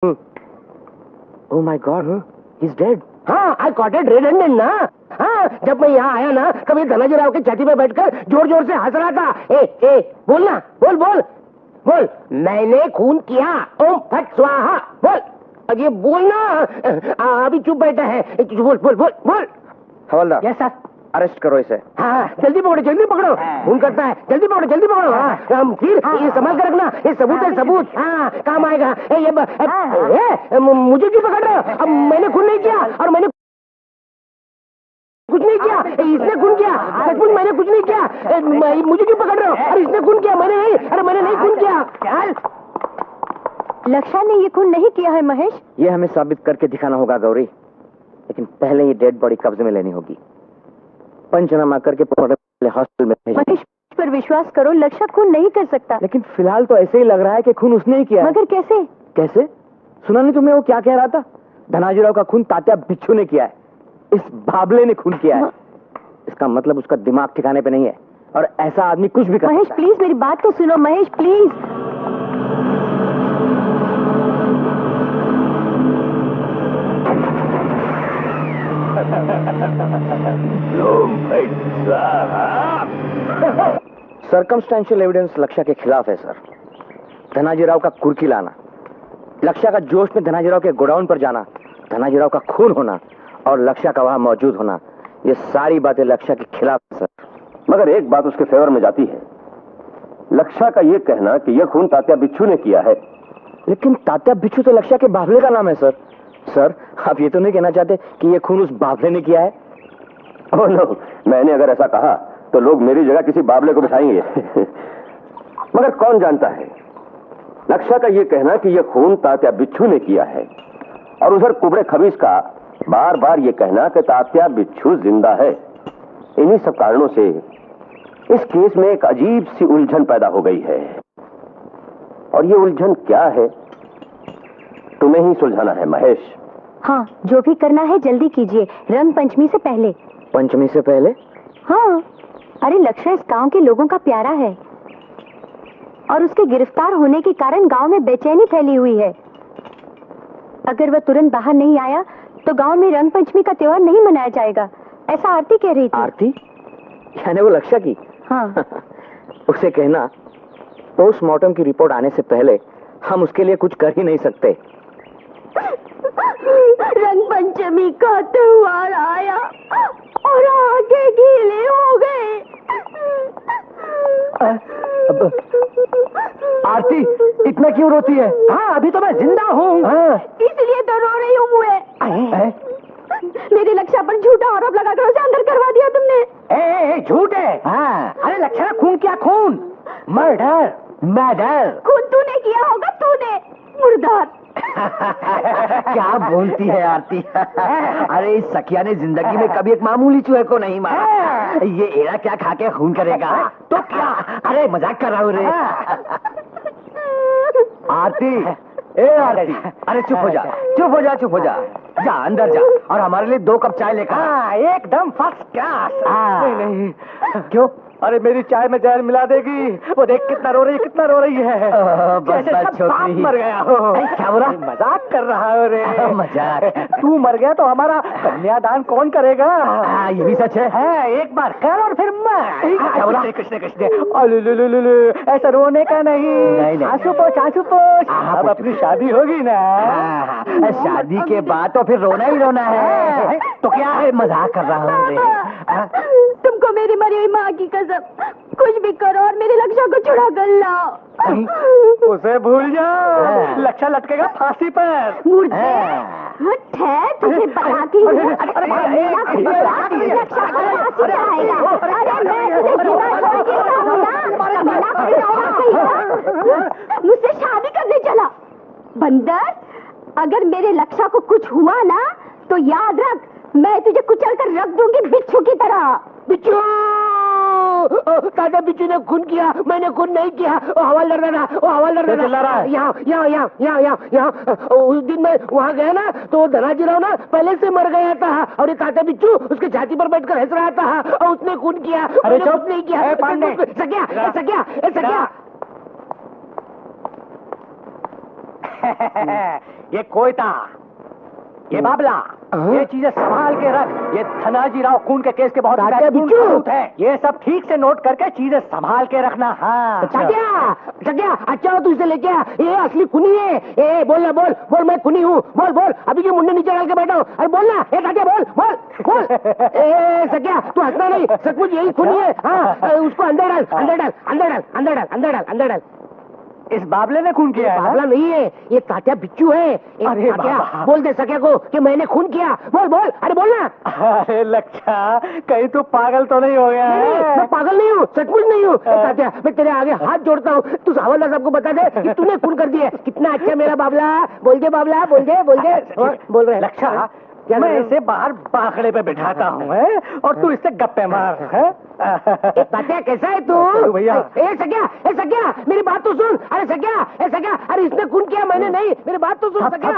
Oh my God, he's dead. हाँ, I caught it red-handed ना। हाँ, जब मैं यहाँ आया ना, कभी धनाजी राव की छाती पे बैठकर जोर-जोर से हंस रहा था। बोलना, बोल। मैंने खून किया। ओम फट स्वाहा। बोल। अब ये बोलना। अभी चुप बैठा है। बोल। हवलदार। Yes sir. अरेस्ट करो इसे। हाँ, जल्दी पकड़ो। खून करता है। जल्दी पकड़ो। हाँ, फिर ये संभाल कर रखना। ये सबूत है, सबूत। हाँ, काम आएगा। मुझे क्यों पकड़ रहे हो? अब मैंने खून नहीं किया और मैंने कुछ नहीं किया। इसने खून किया। सचमुच मैंने कुछ नहीं किया। मुझे क्यों पकड़ रहे हो? अरे इसने खून किया, मैंने नहीं। अरे मैंने नहीं खून किया। लक्षा ने ये खून नहीं किया है महेश। ये हमें साबित करके दिखाना होगा गौरी, लेकिन पहले ये डेड बॉडी कब्जे में लेनी होगी। पंचनामा करके हॉस्पिटल में महेश पर विश्वास करो, लक्षा खून नहीं कर सकता। लेकिन फिलहाल तो ऐसे ही लग रहा है कि खून उसने ही किया। मगर कैसे? कैसे? सुना नहीं तुम्हें वो क्या कह रहा था? धनाजीराव का खून तात्या बिच्छू ने किया है। इस बाबले ने खून किया है। इसका मतलब उसका दिमाग ठिकाने पे नहीं है और ऐसा आदमी कुछ भी कर महेश सकता है। प्लीज मेरी बात तो सुनो महेश प्लीज। सर्कमस्टेंशियल एविडेंस लक्ष्य के खिलाफ है सर। धनाजीराव का कुर्की लाना, लक्ष्य का जोश में धनाजीराव के गोडाउन पर जाना, धनाजीराव का खून होना और लक्ष्य का वहां मौजूद होना, ये सारी बातें लक्ष्य के खिलाफ है सर। मगर एक बात उसके फेवर में जाती है, लक्ष्य का ये कहना कि यह खून तात्या बिच्छू ने किया है। लेकिन तात्या बिच्छू तो लक्ष्य के बाबले का नाम है सर। सर आप ये तो नहीं कहना चाहते कि ये खून उस बाबले ने किया है? ओह नो, मैंने अगर ऐसा कहा तो लोग मेरी जगह किसी बाबले को बिठाएंगे। मगर कौन जानता है, लक्ष्य का ये कहना कि यह खून तात्या बिच्छू ने किया है और उधर कुबड़े खबीज का बार बार ये कहना कि तात्या बिच्छू जिंदा है, इन्हीं सब कारणों से इस केस में एक अजीब सी उलझन पैदा हो गई है। और ये उलझन क्या है, तुम्हें ही सुलझाना है महेश। हाँ, जो भी करना है जल्दी कीजिए, रंग पंचमी से पहले। पंचमी से पहले? हाँ, अरे लक्ष्य इस गांव के लोगों का प्यारा है और उसके गिरफ्तार होने के कारण गांव में बेचैनी फैली हुई है। अगर वह तुरंत बाहर नहीं आया तो गांव में रंग पंचमी का त्योहार नहीं मनाया जाएगा, ऐसा आरती कह रही थी। आरती? यानी वो लक्ष्य की? हाँ। उसे कहना पोस्टमार्टम की रिपोर्ट आने से पहले हम उसके लिए कुछ कर ही नहीं सकते। रंग पंचमी का त्योहार आया और आगे गीले हो गए। आरती इतना क्यों रोती है? हाँ, अभी तो मैं जिंदा हूँ। इसलिए तो रो रही हूँ। मेरे लक्ष्य पर झूठा आरोप लगाकर उसे अंदर करवा दिया तुमने। झूठ है। हाँ, अरे लक्ष्य ने खून किया, खून, मर्डर। खून तूने किया होगा, तूने मुर्दार। क्या बोलती है आरती? अरे इस सखिया ने जिंदगी में कभी एक मामूली चूहे को नहीं मारा। ये एड़ा क्या खा के खून करेगा? तो क्या? अरे मजाक कर रहा हूँ रे। आरती, ए आरती, अरे चुप हो जा। जा अंदर जा और हमारे लिए 2 कप चाय लेकर। एकदम फर्स्ट क्लास। नहीं, क्यों? अरे मेरी चाय में जहर मिला देगी। वो देख कितना रो रही है। जैसे सब बाप मर गया हो। क्या बोला? मजाक कर रहा हो रे। मजाक? तू मर गया तो हमारा कन्यादान कौन करेगा? ये भी सच है। एक बार कर और फिर मैं। क्या बोला? कृष्ण, ऐसा रोने का नहीं। आंसू पोछ। अब अपनी शादी होगी ना? शादी के बाद तो फिर रोना ही रोना है। तो क्या है, मजाक कर रहा हूँ रे। तुमको मेरी मरी हुई माँ की कसम, कुछ भी करो और मेरे लक्ष्य को छुड़ा कर लाओ। उसे भूल जाओ, लक्ष्य लटकेगा फांसी पर। मुर्दे, तुझे बताती हूँ। लक्ष्य फांसी जाएगा। अरे मैं तुझे जिंदा मुझसे शादी करने चला बंदर। अगर मेरे लक्ष्य को कुछ हुआ ना तो याद रख, मैं तुझे कुचल कर रख दूंगी बिच्छू की तरह। बिच्छू! तात्या बिच्छू ने खून किया, मैंने खून नहीं किया। वो हवालदार दादा, यहाँ। उस दिन मैं वहाँ गया ना तो धनाजी राव ना पहले से मर गया था और ये तात्या बिच्छू उसके छाती पर बैठकर हंस रहा था और उसने खून किया। अरे चुप नहीं किया। सकिया ये कोयता, ये बाबला, ये चीजें संभाल के रख। ये धनाजी राव खून के केस के बहुत महत्वपूर्ण सबूत है। ये सब ठीक से नोट करके चीजें संभाल के रखना। हाँ क्या अच्छा हो, तू इसे लेके आ। ये असली खूनी है। ए बोल ना, बोल बोल, मैं खूनी हूँ। बोल बोल, अभी के मुंडे नीचे डाल के बैठा हूँ। अरे बोल ना, ए तात्या बोल बोल बोल। ए सत्या, तू हंसना नहीं, सचमुच यही खूनी है। हाँ, उसको अंदर डाल, अंदर डाल, अंदर डाल, अंदर डाल, अंदर डाल, अंदर डाल। इस बाबले ने खून किया है? बाबला नहीं है, ये तात्या बिच्छू है। अरे बाबा, बोल दे सत्या को कि मैंने खून किया। बोल बोल, अरे बोल ना। अरे लक्षा, कहीं तू पागल तो नहीं हो गया है? मैं पागल नहीं हूँ, सचमुच नहीं हूँ। तात्या, मैं तेरे आगे हाथ जोड़ता हूँ, तू हवलदार साहब को बता दे कि तूने खून कर दिया। कितना अच्छा मेरा बाबला। बोल दे बाबला, बोल दे, बोल दे। बोल रहे लक्षा, मैं इसे बाहर बाखड़े पे बिठाता हूँ और तू इससे गप्पे मार। तात्या कैसा है तू? भैया, ए सख्या, मेरी बात तो सुन। अरे सख्या, अरे इसने खून किया, मैंने नहीं। मेरी बात तो सुन सख्या।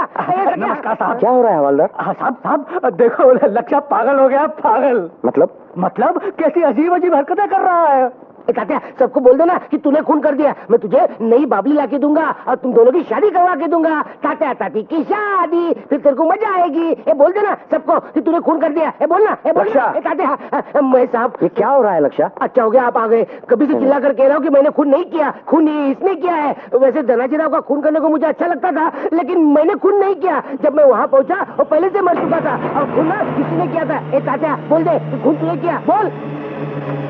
नमस्कार साहब। क्या हो रहा है हवलदार? साहब देखो, लक्षा पागल हो गया। पागल मतलब कैसी अजीब अजीब हरकतें कर रहा है। तात्या, सबको बोल देना कि तूने खून कर दिया। मैं तुझे नई बाबली लाके दूंगा और तुम दोनों की शादी करवा के दूंगा। तात्या ताती की शादी, फिर तेरे को मजा आएगी। ये बोल देना सबको कि तूने खून कर दिया। ये बोलना, ये बोलना। तात्या, मैं साहब, ये क्या हो रहा है लक्षा? अच्छा हो गया आप आ गए। कभी से चिल्ला कर कह रहा हूँ कि मैंने खून नहीं किया, खून इसने किया है। वैसे धनाजी राव का खून करने को मुझे अच्छा लगता था, लेकिन मैंने खून नहीं किया। जब मैं वहाँ पहुँचा वो पहले से मर चुका था और खून ना किसी ने किया था। ए तात्या, बोल दे खून तूने किया, बोल।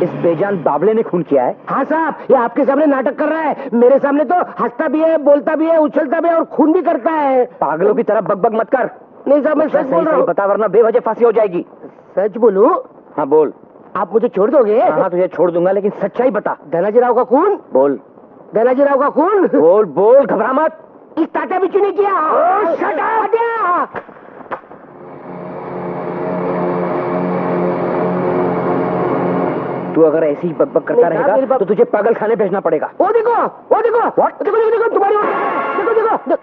इस बेजान बाबले ने खून किया है? हाँ साहब, ये आपके सामने नाटक कर रहा है। मेरे सामने तो हंसता भी है, बोलता भी है, उछलता भी है और खून भी करता है। पागलों की तरह बकबक मत कर। नहीं साहब, मैं सच बोल रहा हूँ। बता, वरना बेवजह फांसी हो जाएगी। सच बोलूं? हाँ बोल। आप मुझे छोड़ दोगे? हाँ, तुझे छोड़ दूंगा, लेकिन सच्चाई बता। धनाजी राव का खून? बोल। धनाजी राव का खून? बोल बोल, घबरा मत। इस तात्या बिच्छू ने किया। Shut up! तू अगर ऐसी ही बकबक करता रहेगा तो तुझे पागल खाने भेजना पड़ेगा। वो देखो देखो तुम्हारी देखो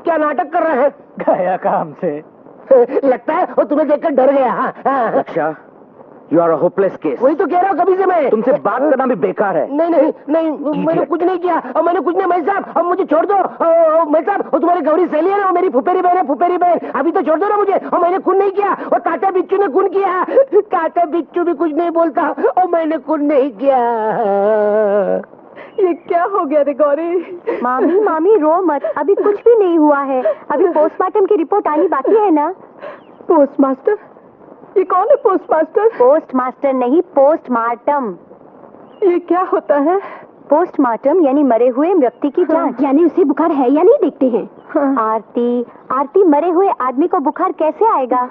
क्या नाटक कर रहा है। गया काम से। लगता है वो तुम्हें देखकर डर गया। Lakshya, you are a hopeless case. वही तो कह रहा हूँ कभी से मैं। तुमसे बात करना भी बेकार है। नहीं, मैंने कुछ नहीं किया और मैंने कुछ नहीं। मैं साहब, अब मुझे छोड़ दो। मैं साहब, वो तुम्हारी गौरी सहेली है ना, वो मेरी फुफेरी बहन। अभी तो छोड़ दो ना मुझे। और मैंने खून नहीं किया और तात्या बिच्छू ने खून किया। तात्या बिच्छू भी कुछ नहीं बोलता और मैंने खून नहीं किया। ये क्या हो गया रे गौरी? मामी रो मत, अभी कुछ भी नहीं हुआ है। अभी पोस्टमार्टम की रिपोर्ट आनी बाकी है ना। पोस्टमास्टर? ये कौन है पोस्टमास्टर? पोस्टमास्टर नहीं, पोस्टमार्टम। ये क्या होता है? पोस्टमार्टम यानी मरे हुए व्यक्ति की जांच। यानी उसे बुखार है या नहीं देखते हैं। आरती, मरे हुए आदमी को बुखार कैसे आएगा?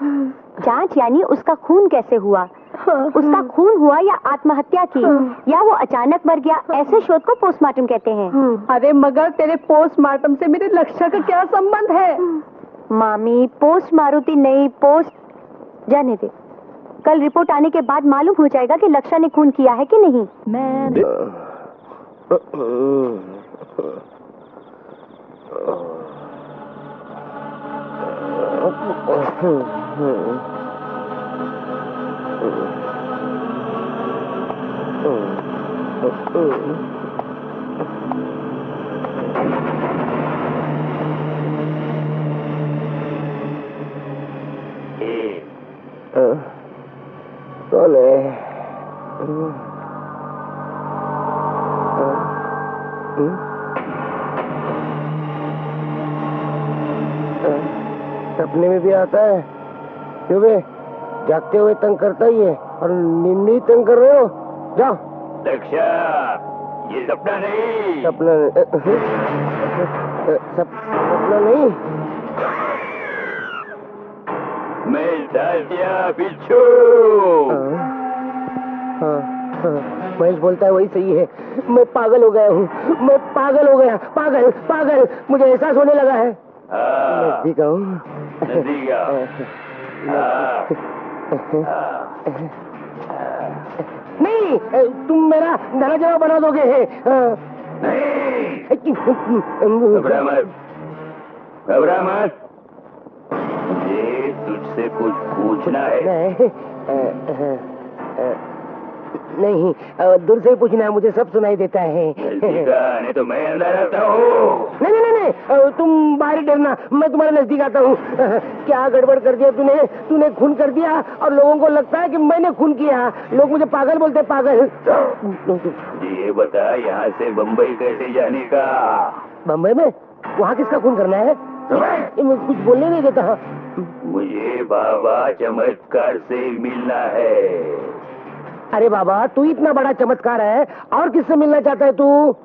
जांच यानी उसका खून कैसे हुआ, उसका खून हुआ या आत्महत्या की, या वो अचानक मर गया, ऐसे शोध को पोस्टमार्टम कहते हैं। अरे मगर तेरे पोस्टमार्टम से मेरे लक्षा का क्या संबंध है? मामी, पोस्ट मारुति नहीं, पोस्ट जाने दे। कल रिपोर्ट आने के बाद मालूम हो जाएगा कि लक्षा ने खून किया है कि नहीं। कौन है? सपने में भी आता है? क्यों बे? जागते हुए तंग करता ही है और नींद में ही तंग कर रहे हो। जाओ। लक्षा, ये सपना नहीं। सपना नहीं। मैं तात्या बिच्छू। हाँ, महेश बोलता है वही सही है। मैं पागल हो गया हूँ। मैं पागल हो गया। पागल मुझे एहसास होने लगा है। नजदीक आओ। नहीं, तुम मेरा धनाजी राव बना दोगे। घबरा मत। ये तुझसे कुछ पूछना है। नहीं, दूर से ही पूछना है, मुझे सब सुनाई देता है। नहीं तो मैं अंदर आता हूँ। नहीं नहीं नहीं, तुम बाहर ही डरना, मैं तुम्हारे नजदीक आता हूँ। क्या गड़बड़ कर दिया तूने? तूने खून कर दिया और लोगों को लगता है कि मैंने खून किया। लोग मुझे पागल बोलते, पागल। ये बता, यहाँ से बम्बई कैसे जाने का? बम्बई में? वहाँ किसका खून करना है? कुछ बोलने नहीं देता। मुझे बाबा चमत्कार से मिलना है। अरे बाबा, तू इतना बड़ा चमत्कार है, और किससे मिलना चाहता है तू?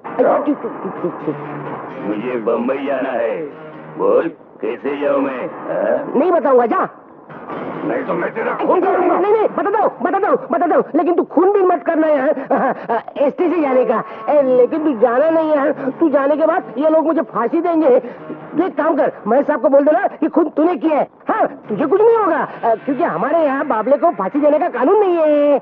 मुझे बम्बई जाना है। बोल, कैसे जाऊँ मैं? नहीं बताऊंगा, जा। नहीं तो मैं तेरा नहीं, बता दो, लेकिन तू खून भी मत करना यार। एसटी से जाने का। लेकिन तू जाना नहीं यार, तू जाने के बाद ये लोग मुझे फांसी देंगे। तू एक काम कर, मैं साहब को बोल देना कि खुद तूने किया है। हाँ, तुझे कुछ नहीं होगा, क्योंकि हमारे यहाँ बाबले को फांसी देने का कानून नहीं है।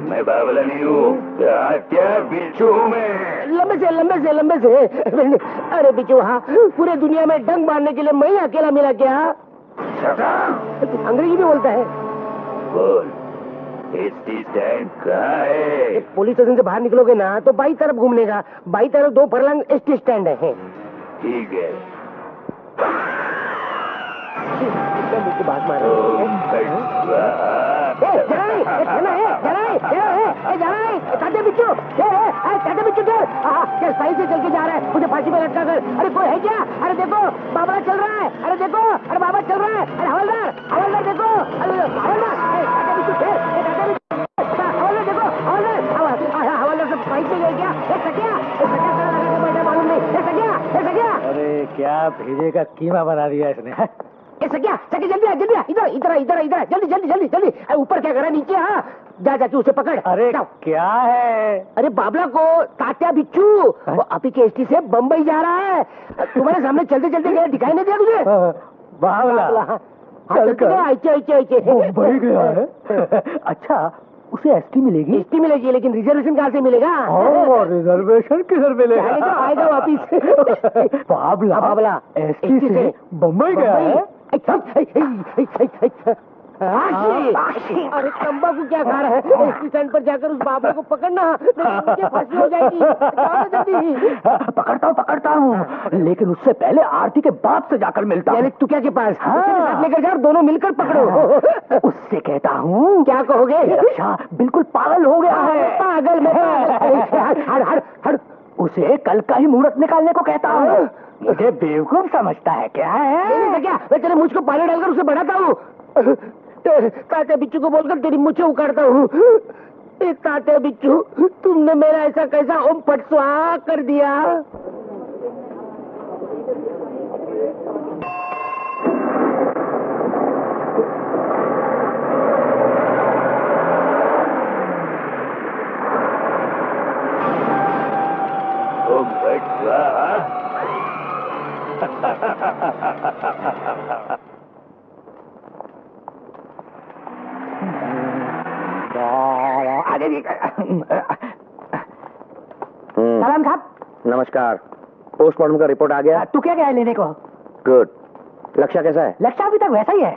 मैं बाबला नहीं हूँ, क्या बिच्छू हूँ मैं। लंबे से। अरे बिच्छू, हाँ, पूरे दुनिया में डंग मारने के लिए मैं ही अकेला मिला क्या? अंग्रेजी भी बोलता है। बोल, एसटी स्टैंड कहाँ है? पुलिस स्टेशन से बाहर निकलोगे ना तो बाई तरफ घूमने का, बाई तरफ 2 फरलांग एसटी स्टैंड है। ठीक है। बात मार जाना बिच्छू, क्या सही से चल के जा रहा है, मुझे फांसी में लटका कर। अरे कोई है क्या? अरे देखो, बाबा चल रहा है। अरे देखो, अरे बाबा चल रहा है। अरे हवलदार देखो, हवलदार देखो, हवलदार सब फाइट में गए क्या? सकिया लगा के बैठा, मालूम नहीं। सकिया। अरे क्या भेजे का कीमा बना दिया इसने। सकिया जल्दी आ, इधर जल्दी। ऊपर क्या करा, नीचे। हाँ, जाके उसे पकड़। अरे क्या है? अरे बाबला को तात्या बिच्छू, वो अभी के एसटी से बम्बई जा रहा है। तुम्हारे सामने चलते गया, दिखाई नहीं दिया तुझे? बावला चलते गया, मुंबई गया है। अच्छा, उसे एसटी मिलेगी? एसटी मिलेगी, लेकिन रिजर्वेशन कहाँ से मिलेगा? रिजर्वेशन किधर मिलेगा? आएगा वापिस। बाबला एसटी से बम्बई गया है। अरे तंबाकू क्या खा रहा है? एसटी स्टैंड पर जाकर उस बाबले को पकड़ना, मुझे फांसी हो जाएगी। पकड़ता हूँ, लेकिन उससे पहले आरती के बाप से जाकर मिलता हूँ। तू क्या के पास? हाँ। लेकर जाओ, दोनों मिलकर पकड़ो। उससे कहता हूँ, क्या कहोगे? अच्छा, बिल्कुल पागल हो गया है। पागल में हट। उसे कल का ही मुहूर्त निकालने को कहता हूँ। मुझे बेवकूफ समझता है क्या? है क्या? मैं तेरे मुझ को पानी डालकर उसे बढ़ाता हूँ। तात्या बिच्छू को बोलकर तेरी मुझे उखाड़ता हूँ। तात्या बिच्छू, तुमने मेरा ऐसा कैसा ओम पट स्वाहा कर दिया? ओम पट स्वाहा। सलाम साहब। नमस्कार। पोस्टमार्टम का रिपोर्ट आ गया? तू क्या गया लेने को? गुड। लक्ष्य कैसा है? लक्ष्य अभी तक वैसा ही है।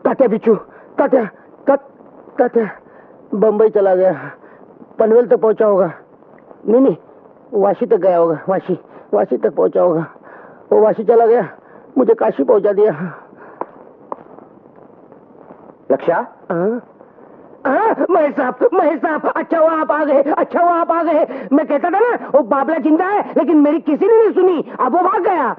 तात्या बिच्छू, तात्या बम्बई चला गया, पनवेल तक पहुंचा होगा। नहीं, वाशी तक गया होगा। वाशी तक पहुंचा होगा। वो वाशी चला गया, मुझे काशी पहुंचा दिया। लक्ष्य? महेश साहब, अच्छा हुआ आप आ गए। मैं कहता था ना, वो बाबला जिंदा है, लेकिन मेरी किसी ने नहीं सुनी। अब वो भाग गया।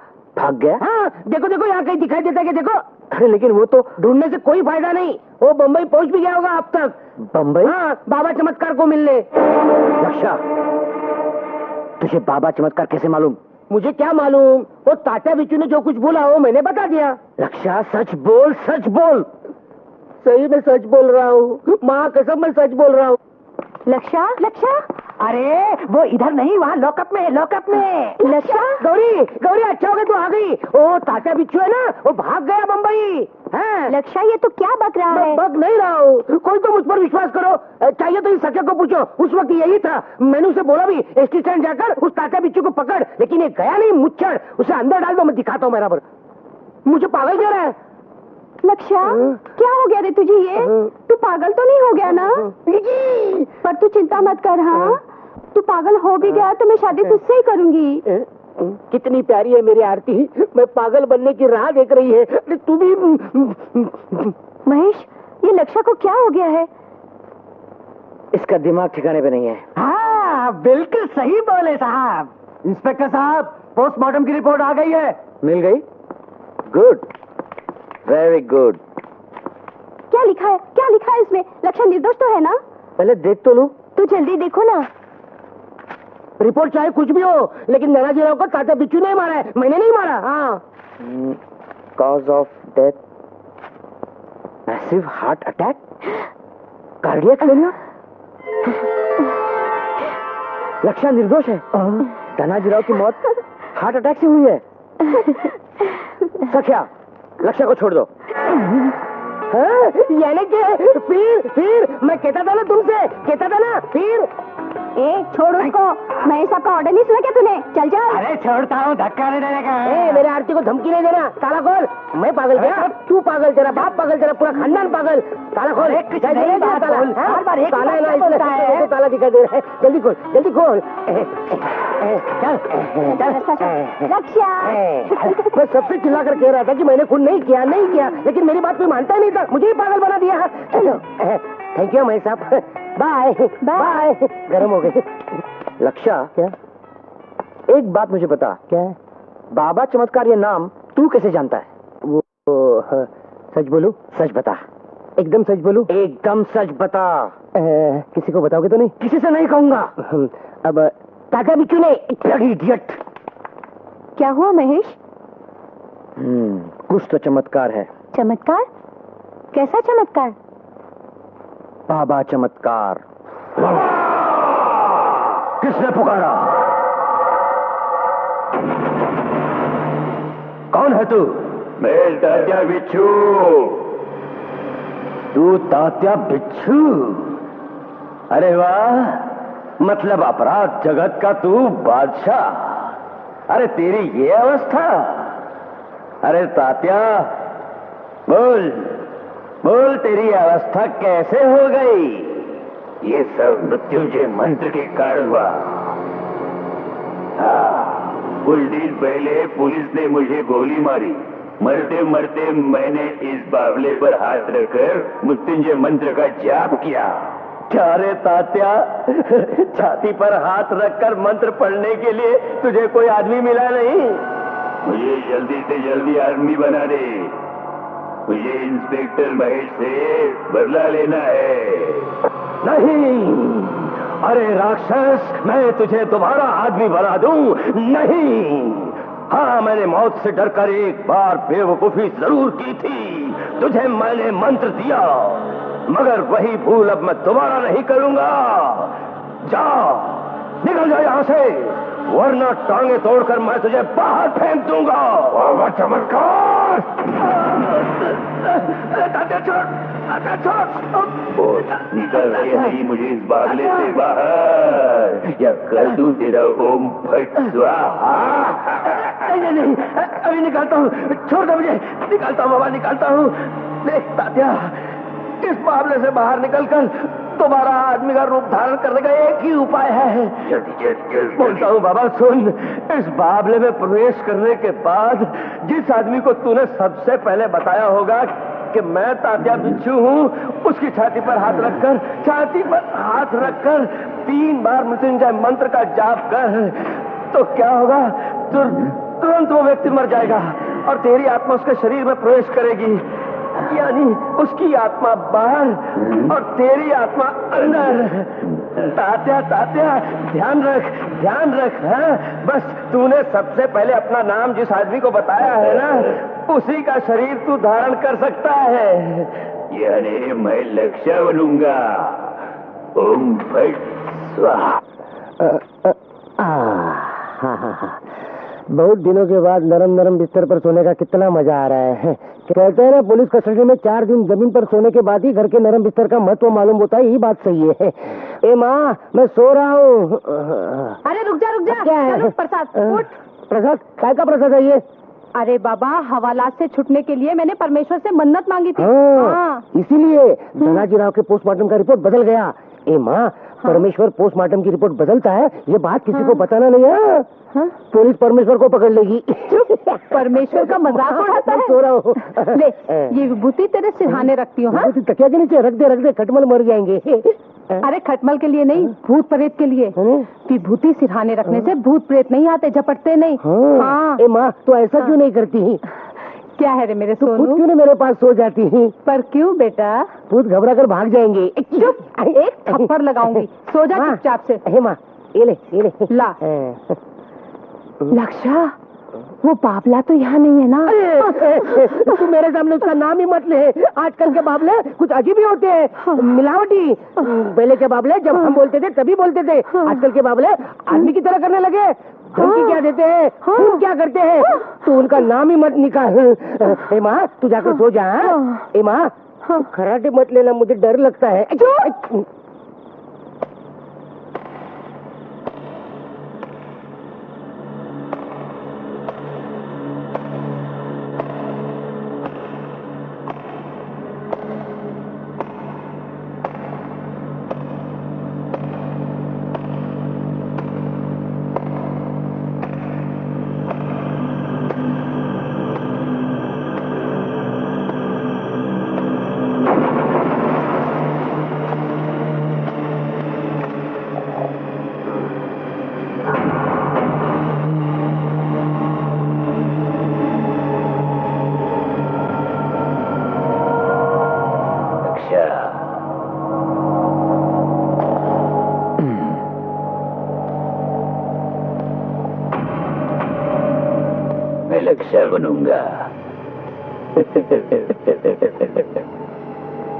हाँ, देखो यहाँ कहीं दिखाई देता है क्या? देखो। अरे लेकिन वो तो ढूंढने से कोई फायदा नहीं, वो बम्बई पहुंच भी गया होगा अब तक। बम्बई? हाँ, बाबा चमत्कार को मिलने। लक्ष्य, तुझे बाबा चमत्कार कैसे मालूम? मुझे क्या मालूम, वो तात्या बिच्छू ने जो कुछ बोला वो मैंने बता दिया। लक्ष्य, सच बोल। सही में सच बोल रहा हूँ, माँ कसम मैं सच बोल रहा हूँ। लक्ष्य, अरे वो इधर नहीं, वहाँ लॉकअप में। लक्ष्य। गौरी अच्छा हो गया तू आ गई। ओ तात्या बिच्छू है ना, वो भाग गया बम्बई। लक्ष्य, ये तो क्या बक रहा है? बक नहीं रहा हूँ, कोई तो मुझ पर विश्वास करो। चाहिए तो इस सख्या को पूछो, उस वक्त यही था। मैंने उसे बोला भी एसटी स्टैंड जाकर उस तात्या बिच्छू को पकड़, लेकिन ये गया नहीं मुच्छड़। उसे अंदर डाल दो, मैं दिखाता हूँ बराबर। मुझे पागल कह रहा है। लक्ष्या, क्या हो गया रे तुझे ये? तू पागल तो नहीं हो गया ना? पर तू चिंता मत कर। हाँ, तू पागल हो भी गया तो मैं शादी तुझसे ही करूंगी। कितनी प्यारी है मेरी आरती, मैं पागल बनने की राह देख रही है। अरे तू भी। महेश, ये लक्ष्या को क्या हो गया है? इसका दिमाग ठिकाने पे नहीं है। हाँ, बिल्कुल सही बोले साहब। इंस्पेक्टर साहब, पोस्टमार्टम की रिपोर्ट आ गई है। मिल गई? Good, very good. क्या लिखा है? क्या लिखा है इसमें? लक्ष्या निर्दोष तो है ना? पहले देख तो लूं। तू जल्दी देखो ना। रिपोर्ट चाहे कुछ भी हो, लेकिन धनाजीराव को तात्या बिच्छू ने मारा है, मैंने नहीं मारा। हाँ। Cause of death massive heart attack, cardiac failure. Lakshya निर्दोष है। धनाजीराव की मौत हार्ट अटैक से हुई है। सख्या, लक्ष्या को छोड़ दो। हाँ? यानी कि फिर मैं कहता था ना तुमसे, कहता था ना फिर। छोड़ उसको। मैं सबका ऑर्डर नहीं सुना क्या तूने? चल चल। अरे छोड़ता हूँ, धक्का नहीं देने का। मेरे आरती को धमकी नहीं देना। ताला खोल। मैं पागल तेरा, तू पागल, तेरा बाप पागल, तेरा पूरा खानदान पागल। ताला खोल। ताला दिखाई दे रहा है। जल्दी खोल, जल्दी खोल। लक्ष्या। मैं सबसे चिल्ला कर कह रहा था कि मैंने खून नहीं किया, नहीं किया, लेकिन मेरी बात कोई मानता नहीं था, मुझे ही पागल बना दिया। थैंक यू महेश साहब। Bye bye. गर्म हो गई। लक्ष्या, क्या? एक बात मुझे बता। क्या? बाबा चमत्कार ये नाम तू कैसे जानता है? वो सच बोलूं? सच बता। एकदम सच बोलूं? एकदम सच बता। किसी को बताओगे तो नहीं? किसी से नहीं कहूंगा। अब तात्या बिच्छू ने। इडियट। क्या हुआ महेश? कुछ तो चमत्कार है। चमत्कार? कैसा चमत्कार? बाबा चमत्कार। किसने पुकारा? कौन है तू? मैं तात्या बिच्छू। तू तात्या बिच्छू? अरे वाह, मतलब अपराध जगत का तू बादशाह। अरे तेरी ये अवस्था। अरे तात्या, बोल बोल, तेरी अवस्था कैसे हो गई? ये सब मृत्युंजय मंत्र के कारण हुआ। कुछ दिन पहले पुलिस ने मुझे गोली मारी। मरते मरते मैंने इस बावले पर हाथ रखकर मृत्युंजय मंत्र का जाप किया। क्या रे तात्या, छाती पर हाथ रखकर मंत्र पढ़ने के लिए तुझे कोई आदमी मिला नहीं? मुझे जल्दी से जल्दी आदमी बना दे। मुझे इंस्पेक्टर महेश से बदला लेना है। नहीं, अरे राक्षस, मैं तुझे दोबारा आदमी बना दूं? नहीं। हाँ, मैंने मौत से डरकर एक बार बेवकूफी जरूर की थी। तुझे मैंने मंत्र दिया, मगर वही भूल अब मैं दोबारा नहीं करूंगा। जा, निकल जा यहाँ से, वरना टांगे तोड़कर मैं तुझे बाहर फेंक दूंगा। बाबा चमत्कार। निकल के नहीं मुझे इस बावले से बाहर, या कर दूं तेरा ओम फट स्वाहा। नहीं, अभी निकालता हूँ, छोड़ दो मुझे। निकालता हूँ बाबा, निकालता हूँ। देख तात्या, इस मामले से बाहर निकलकर दोबारा आदमी का रूप धारण करने का एक ही उपाय है। बोलता हूँ बाबा सुन, इस बावले में प्रवेश करने के बाद जिस आदमी को तूने सबसे पहले बताया होगा कि मैं तात्या बिच्छू हूँ, उसकी छाती पर हाथ रखकर 3 बार मृत्युंजय मंत्र का जाप कर, तो क्या होगा? तुरंत वो व्यक्ति मर जाएगा और तेरी आत्मा उसके शरीर में प्रवेश करेगी। यानी उसकी आत्मा बाहर और तेरी आत्मा अंदर। तात्या ध्यान रख। हाँ, बस तूने सबसे पहले अपना नाम जिस आदमी को बताया है ना, उसी का शरीर तू धारण कर सकता है। यानी मैं लक्ष्य बनूंगा। ओम फट स्वाहा। बहुत दिनों के बाद नरम बिस्तर पर सोने का कितना मजा आ रहा है। कहते हैं ना, पुलिस कस्टडी में 4 दिन जमीन पर सोने के बाद ही घर के नरम बिस्तर का महत्व मालूम होता है। ये बात सही है। ए माँ, मैं सो रहा हूँ। अरे रुक जा। क्या है? चलो, प्रसाद उठ। प्रसाद? काय का प्रसाद है ये? अरे बाबा, हवालात से छुटने के लिए मैंने परमेश्वर से मन्नत मांगी थी। हाँ, इसीलिए धनाजीराव के पोस्टमार्टम का रिपोर्ट बदल गया। ए माँ, परमेश्वर पोस्टमार्टम की रिपोर्ट बदलता है, ये बात किसी को बताना नहीं है। हाँ? पुलिस परमेश्वर को पकड़ लेगी। परमेश्वर का मजाक उड़ाता है। सो रहा हूँ। ले, ये विभूति तेरे सिरहाने रखती हूँ। हाँ? तकिया के नीचे रख दे, खटमल मर जाएंगे। अरे खटमल के लिए नहीं, भूत प्रेत के लिए। विभूति सिरहाने रखने से भूत प्रेत नहीं आते, झपटते नहीं। हाँ। ए माँ, तो ऐसा क्यों नहीं करती? क्या है रे मेरे तो खुद सोनू? क्यों नहीं मेरे पास सो जाती? पर क्यों बेटा? भूत घबरा कर भाग जाएंगे। चुप, एक थप्पड़ लगाऊंगी। सो जा चुपचाप से। हे माँ, ये ले ला। लक्षा, वो बाबला तो यहाँ नहीं है ना? तू मेरे सामने उसका नाम ही मत ले। आजकल के बाबले कुछ अजीब ही होते हैं, मिलावटी। पहले के बाबले जब हम बोलते थे तभी बोलते थे, आजकल के बाबले आदमी की तरह करने लगे। धमकी क्या देते हैं, खून क्या करते हैं, तू उनका नाम ही मत निकाल। ए माँ, तू जाकर सो जा। ए माँ, खराटे मत लेना, मुझे डर लगता है। मैं लक्ष्य बनूंगा।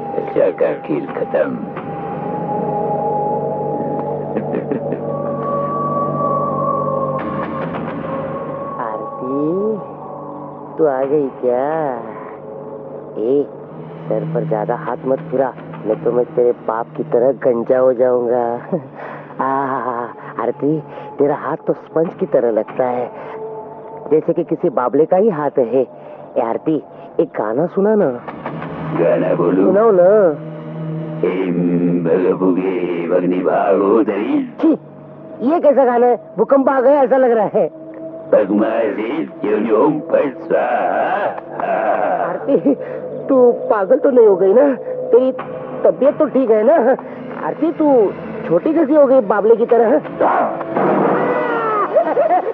लक्ष्य का खेल खत्म। आरती, तू आ गई क्या? ए, सर पर ज्यादा हाथ मत फिरा, नहीं तो मैं तेरे बाप की तरह गंजा हो जाऊंगा। आरती, तेरा हाथ तो स्पंज की तरह लगता है, जैसे कि किसी बाबले का ही हाथ है। ए आरती, एक गाना सुना ना। गाना बोलूं? सुनाओ ना। भगनी भागो दरी। ये कैसा गाना है? भूकंप आ गया ऐसा लग रहा है। आरती, तू पागल तो नहीं हो गई ना? तेरी तबीयत तो ठीक है ना? आरती, तू छोटी कैसी हो गई बाबले की तरह?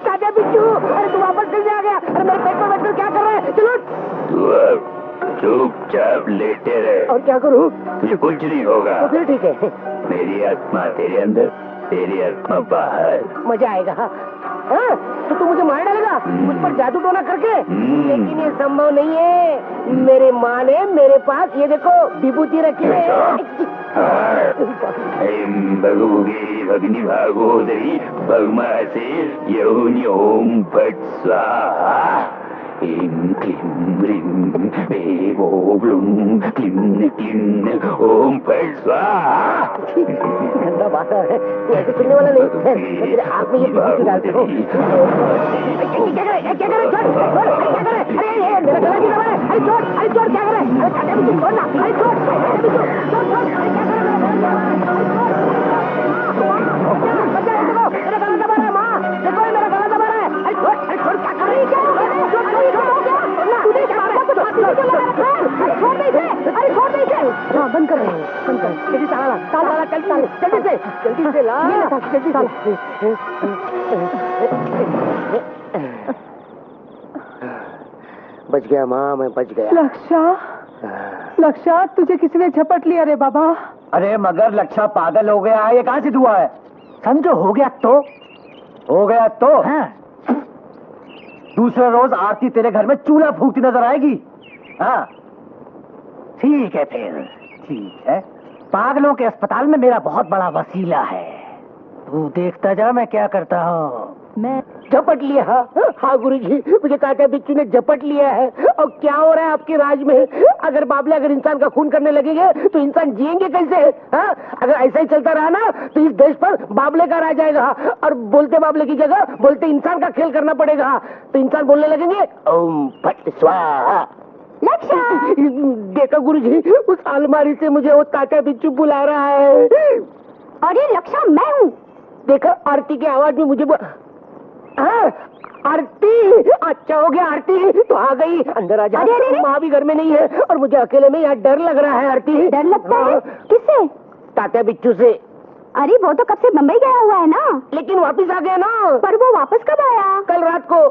ताजा बिच्छू, अरे तू वापस कैसे आ गया? अरे मेरे पेट में बैठकर क्या कर रहा है? चलो तू चुपचाप लेटे रहे। और क्या करूं? तुझे कुछ नहीं होगा। तो फिर ठीक है। मेरी आत्मा तेरे अंदर, तेरी आत्मा बाहर। मजा आएगा। हाँ, तो तू मुझे मार डालेगा मुझ पर जादू टोना करके? लेकिन ये संभव नहीं है। मेरे माँ ने मेरे पास ये देखो विभूति रखी है। भगनी भागोदरी भगमा से योनि ओम फट स्वाहा। क्लीं क्लीं ह्रीं देवो ब्लूं क्लीं क्लीं ओम फट स्वाहा। ठंडा बात है, तू ऐसे सुनने वाला नहीं है। मैं तेरे आँख में ये विभूति डालता हूँ। क्या करे? छोड़, क्या करे? अरे मेरा गला की दबा है। अरे छोड़, क्या करे? अरे काटे भी छोड़ ना। अरे छोड़, अरे क्या करे? मेरा गला दबा रहा है माँ, देखो मेरा गला दबा रहा है। अरे छोड़, क्या कर रही है? हाँ, बंद कर। जल्दी ताला, जल्दी से ला। बच गया माँ, मैं बच गया। लक्षा, तुझे किसी ने झपट लिया रे बाबा। अरे मगर लक्षा पागल हो गया है, ये कहाँ से हुआ है? समझो हो गया तो हाँ। दूसरे रोज आरती तेरे घर में चूल्हा फूकती नजर आएगी। हाँ ठीक है फिर। ठीक है। पागलों के अस्पताल में मेरा बहुत बड़ा वसीला है, तू देखता जा मैं क्या करता हूँ। मैं झपट लिया। हाँ गुरुजी, मुझे काका बिच्छू ने झपट लिया है। और क्या हो रहा है आपके राज में? अगर बाबले अगर इंसान का खून करने लगेंगे तो इंसान जिएंगे कैसे? हाँ, अगर ऐसा ही चलता रहा ना तो इस देश पर बाबले का राज आएगा और बोलते बाबले की जगह बोलते इंसान का खेल करना पड़ेगा। तो इंसान बोलने लगेंगे ओम फट स्वाहा। लक्ष्य, देखा गुरुजी, उस अलमारी से मुझे वो काका बिच्छू बुला रहा है। अरे लक्ष्य, मैं हूँ। देखा, आरती की आवाज में मुझे हाँ, आरती, अच्छा हो गया आरती तो आ गई। अंदर आ जा। अरे, अरे, अरे। माँ भी घर में नहीं है और मुझे अकेले में यहाँ डर लग रहा है। आरती, डर लगता है? हाँ। किससे? तात्या बिच्छू से। अरे वो तो कब से बम्बई गया हुआ है ना। लेकिन वापिस आ गया ना। पर वो वापस कब आया? कल रात को।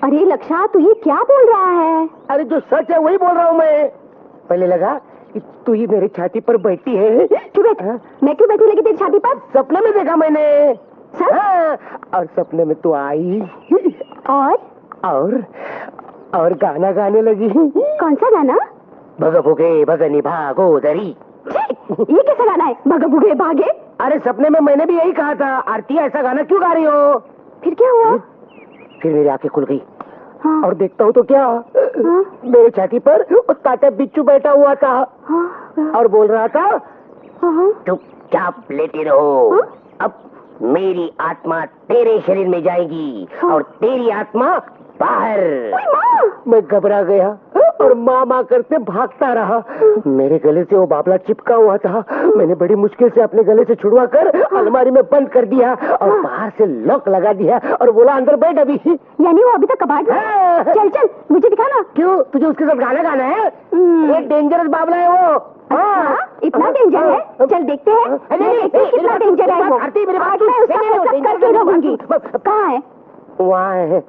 अरे लक्ष्य, तू ये क्या बोल रहा है? अरे जो सच है वही बोल रहा हूँ मैं। पहले लगा कि तू ही मेरी छाती पर बैठी है। क्यों बैठ? मैं क्यों बैठी लगी तेरी छाती पर? सपने में देखा मैंने। सच? हाँ, और सपने में तू आई और गाना गाने लगी। कौन सा गाना? भग भुगे भगनी भागोदरी। ये कैसा गाना है, भग भुगे भागे? अरे सपने में मैंने भी यही कहा था। आरती, ऐसा गाना क्यों गा रही हो? फिर क्या हुआ? फिर मेरी आंखें खुल गई। हाँ, और देखता हूँ तो क्या, हाँ, मेरे छाती पर वो काटा बिच्छू बैठा हुआ था हाँ, और बोल रहा था हाँ, चुपचाप लेटे रहो। हाँ? अब मेरी आत्मा तेरे शरीर में जाएगी और तेरी आत्मा बाहर। ओए माँ! मैं घबरा गया और माँ माँ करते भागता रहा। मेरे गले से वो बाबला चिपका हुआ था। मैंने बड़ी मुश्किल से अपने गले से छुड़वा कर अलमारी में बंद कर दिया और बाहर से लॉक लगा दिया और बोला अंदर बैठ अभी। यानी वो अभी तक कबाड़ में है? चल चल, मुझे दिखाना। क्यों, तुझे उसके साथ गाना गाना है? एक डेंजरस बाबला है वो। हाँ, इतना डेंजर है? चल देखते हैं। मैं देखते हैं कितना डेंजर है वो। आरती, मेरी बात आज मैं उसका मतलब करके रहूंगी। कहाँ है? वहाँ है।